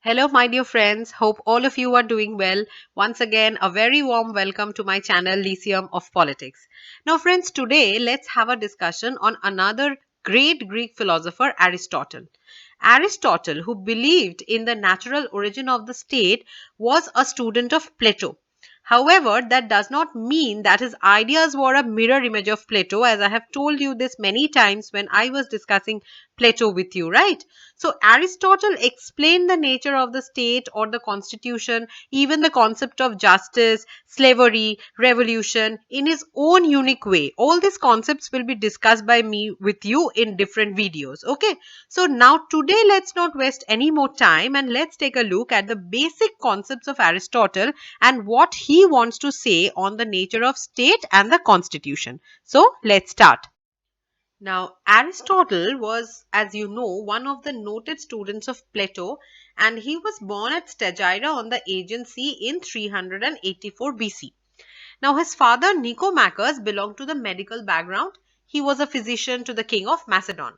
Hello, my dear friends. Hope all of you are doing well. Once again, a very warm welcome to my channel, Lyceum of Politics. Now, friends, today let's have a discussion on another great Greek philosopher, Aristotle. Aristotle, who believed in the natural origin of the state, was a student of Plato. However, that does not mean that his ideas were a mirror image of Plato, as I have told you this many times when I was discussing Plato with you, right? So, Aristotle explained the nature of the state or the constitution, even the concept of justice, slavery, revolution in his own unique way. All these concepts will be discussed by me with you in different videos. Okay. So, now today let's not waste any more time and let's take a look at the basic concepts of Aristotle and what he wants to say on the nature of state and the constitution. So, let's start. Now, Aristotle was, as you know, one of the noted students of Plato, and he was born at Stagira on the Aegean Sea in 384 BC. Now, his father Nicomachus belonged to the medical background. He was a physician to the king of Macedon,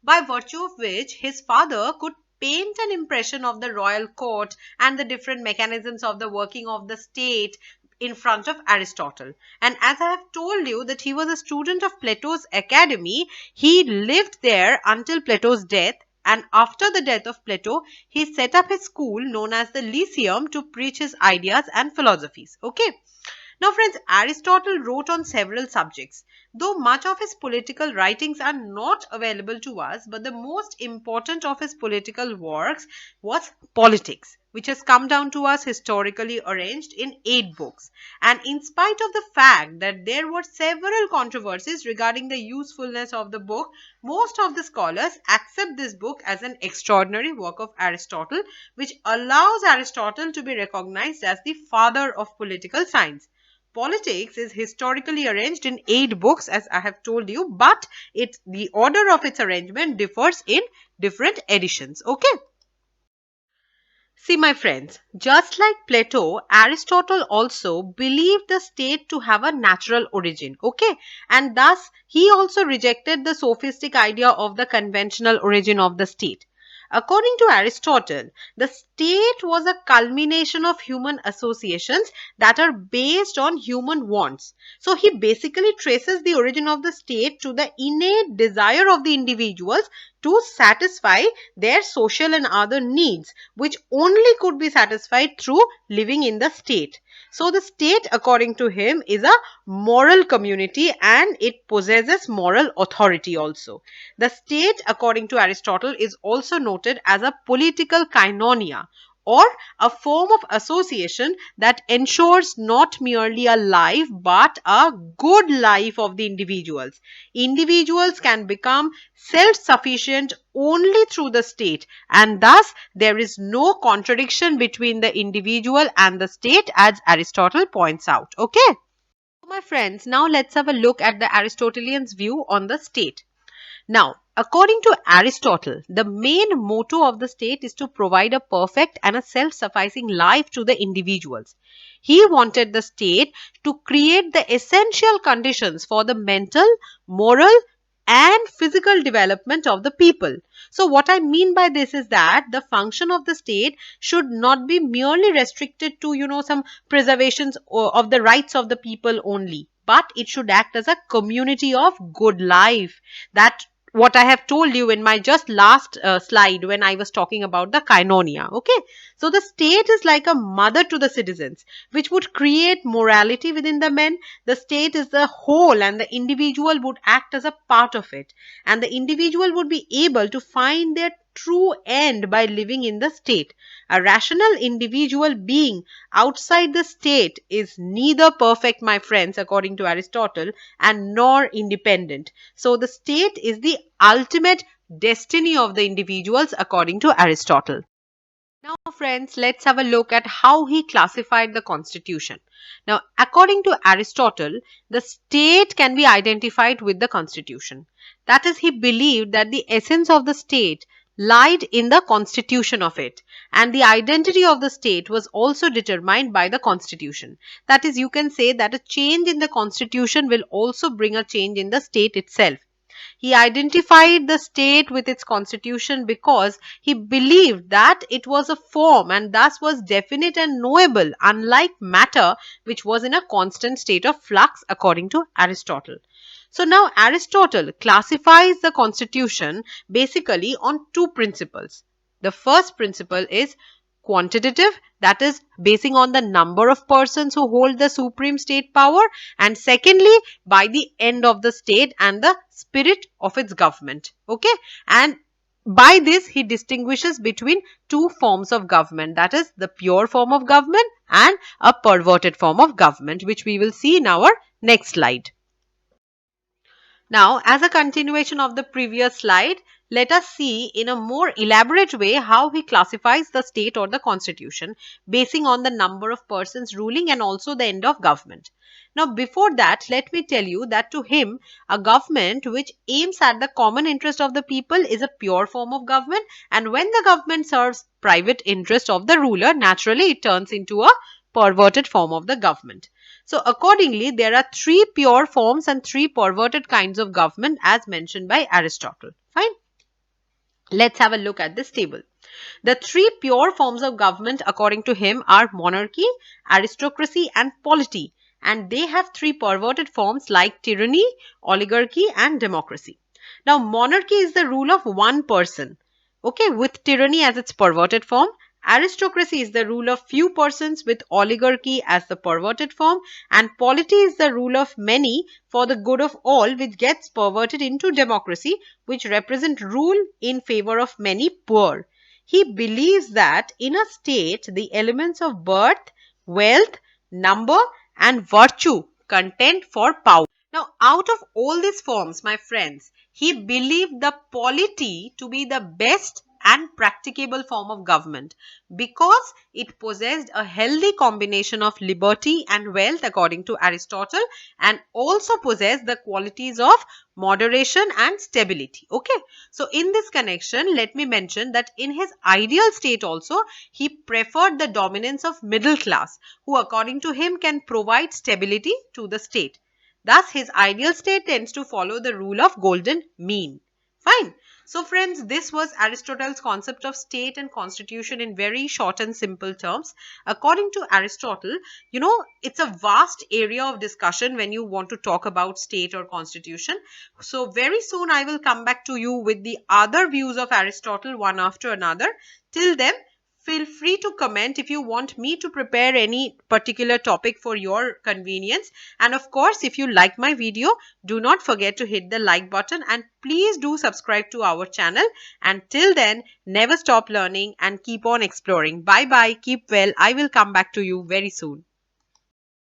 by virtue of which his father could paint an impression of the royal court and the different mechanisms of the working of the state in front of Aristotle. And as I have told you that he was a student of Plato's academy, he lived there until Plato's death. And after the death of Plato, he set up his school known as the Lyceum to preach his ideas and philosophies. Okay. Now, friends, Aristotle wrote on several subjects, though much of his political writings are not available to us, but the most important of his political works was Politics, which has come down to us historically arranged in 8 books. And in spite of the fact that there were several controversies regarding the usefulness of the book, most of the scholars accept this book as an extraordinary work of Aristotle, which allows Aristotle to be recognized as the father of political science. Politics is historically arranged in 8 books, as I have told you, but the order of its arrangement differs in different editions. Okay. See, my friends, just like Plato, Aristotle also believed the state to have a natural origin. Okay. And thus, he also rejected the sophistic idea of the conventional origin of the state. According to Aristotle, the state was a culmination of human associations that are based on human wants. So he basically traces the origin of the state to the innate desire of the individuals to satisfy their social and other needs, which only could be satisfied through living in the state. So the state, according to him, is a moral community and it possesses moral authority also. The state, according to Aristotle, is also noted as a political koinonia, or a form of association that ensures not merely a life but a good life of the individuals. Individuals can become self-sufficient only through the state, and thus there is no contradiction between the individual and the state, as Aristotle points out. Okay. My friends, now let's have a look at the Aristotelian's view on the state. Now, according to Aristotle, the main motto of the state is to provide a perfect and a self-sufficing life to the individuals. He wanted the state to create the essential conditions for the mental, moral, and physical development of the people. So what I mean by this is that the function of the state should not be merely restricted to, some preservations of the rights of the people only, but it should act as a community of good life. That what I have told you in my just last slide when I was talking about the koinonia. Okay. So the state is like a mother to the citizens, which would create morality within the men. The state is the whole and the individual would act as a part of it. And the individual would be able to find their true end by living in the state. A rational individual being outside the state is neither perfect, my friends, according to Aristotle, and nor independent. So the state is the ultimate destiny of the individuals, according to Aristotle. Now, friends, let's have a look at how he classified the constitution. Now, according to Aristotle, the state can be identified with the constitution. That is, he believed that the essence of the state lied in the constitution of it, and the identity of the state was also determined by the constitution. That is, you can say that a change in the constitution will also bring a change in the state itself. He identified the state with its constitution because he believed that it was a form and thus was definite and knowable, unlike matter, which was in a constant state of flux, according to Aristotle. So now Aristotle classifies the constitution basically on two principles. The first principle is quantitative, that is basing on the number of persons who hold the supreme state power, and secondly by the end of the state and the spirit of its government. Okay, and by this he distinguishes between two forms of government, that is the pure form of government and a perverted form of government, which we will see in our next slide. Now, as a continuation of the previous slide, let us see in a more elaborate way how he classifies the state or the constitution basing on the number of persons ruling and also the end of government. Now, before that, let me tell you that to him, a government which aims at the common interest of the people is a pure form of government, and when the government serves private interest of the ruler, naturally it turns into a perverted form of the government. So accordingly, there are three pure forms and three perverted kinds of government as mentioned by Aristotle. Fine. Let's have a look at this table. The three pure forms of government according to him are monarchy, aristocracy and polity. And they have three perverted forms like tyranny, oligarchy and democracy. Now monarchy is the rule of one person, okay, with tyranny as its perverted form. Aristocracy is the rule of few persons with oligarchy as the perverted form, and polity is the rule of many for the good of all, which gets perverted into democracy, which represent rule in favor of many poor. He believes that in a state the elements of birth, wealth, number and virtue contend for power. Now, out of all these forms, my friends, he believed the polity to be the best and practicable form of government because it possessed a healthy combination of liberty and wealth according to Aristotle, and also possessed the qualities of moderation and stability. Okay, so in this connection, let me mention that in his ideal state also, he preferred the dominance of middle class, who according to him can provide stability to the state. Thus, his ideal state tends to follow the rule of golden mean. Fine. So friends, this was Aristotle's concept of state and constitution in very short and simple terms. According to Aristotle, it's a vast area of discussion when you want to talk about state or constitution. So very soon I will come back to you with the other views of Aristotle one after another. Till then, feel free to comment if you want me to prepare any particular topic for your convenience. And of course, if you like my video, do not forget to hit the like button and please do subscribe to our channel. And till then, never stop learning and keep on exploring. Bye bye. Keep well. I will come back to you very soon.